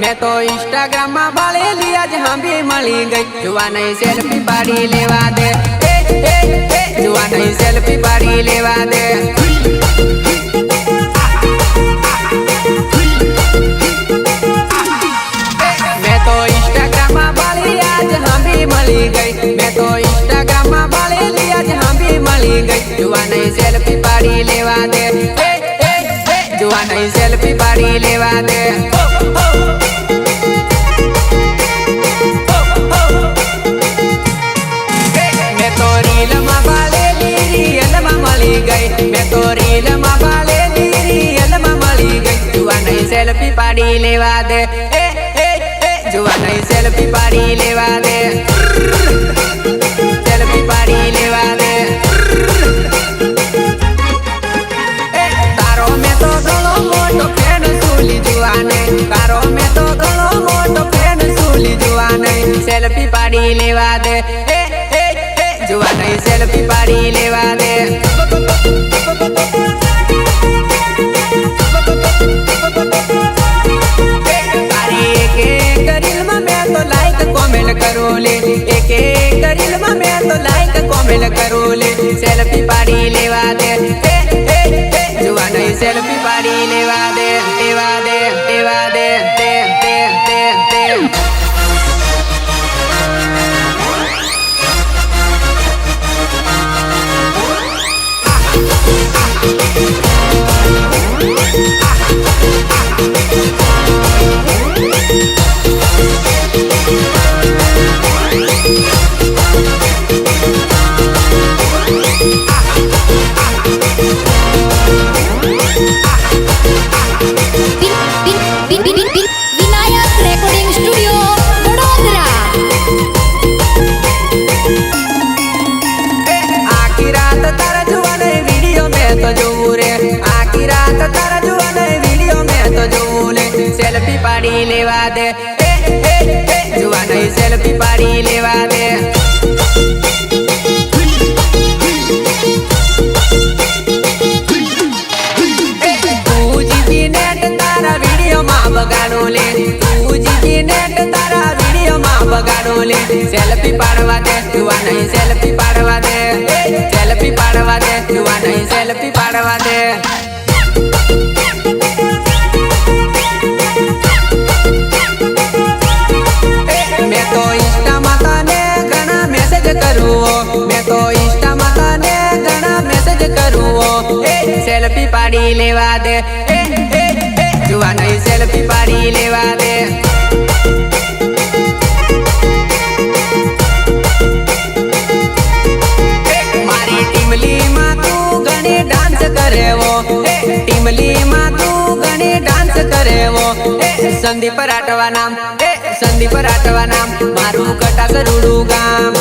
मैं तो इंस्टाग्राम में बाळेली आज हम भी मળી गई जुआ नहीं सेल्फी पाड़ी लेवा दे जुआ नहीं सेल्फी पाड़ी लेवा दे मैं तो इंस्टाग्राम में बाळी आज हम भी मળી गई मैं तो इंस्टाग्राम में बाळेली आज हम भी मળી गई जुआ नहीं सेल्फी पाड़ी लेवा दे जुआ नहीं सेल्फी पाड़ी लेवा दे मैं तो रील में बाळेली रियल में मળી गई मैं तो रील में बाळेली रियल में मળી गई जुआ नहीं सेल्फी पाड़ी लेवा दे जुआ नहीं सेल्फी पाड़ी लेवा दे सेल्फी पाड़ी लेवा दे तारो में तो घणो मोटो फैन सूली जुआ नहीं तारो में तो घणो मोटो फैन सूली जुआ नहीं सेल्फी पाड़ी लेवा दे जुआ नहीं सेल्फी पाड़ी लेवा दे करो ले एक एक रील में मैं तो लाइक कमेंट करो ले सेल्फी पाड़ी लेवा दे जुआ नहीं सेल्फी पाड़ी लेवा दे लेवा दे लेवा दे दे दे दे दे विनायक रेकॉर्डिंग स्टूडियो वडोदरा आखी रात तारा जुआ नहीं वीडियो में तो जोऊ रे आखी रात तारा जुआ नहीं वीडियो में तो जोऊ ले सेल्फी पाड़ी लेवा दे जुआ नहीं सेल्फी पाड़ी लेवा दे बगाड़ो ले तू जी नेट तारा वीडियो में बगाड़ो ले सेल्फी पाड़वा दे जुआ नहीं सेल्फी पाड़वा दे सेल्फी पाड़वा दे जुआ नहीं सेल्फी पाड़वा दे मैं तो इंस्टा माता ने घना मैसेज करूँ मैं तो इंस्टा माता ने घना मैसेज करूँ सेल्फी पाड़ी लेवा दे जुआ नहीं सेल्फी पाड़ी लेवा दे मारी टीमली में तू घणी डांस करे वो टीमली में तू घणी डांस करे वो संदीप राठवा नाम संदीप राठवा नाम मारू कटा करूडू गाम।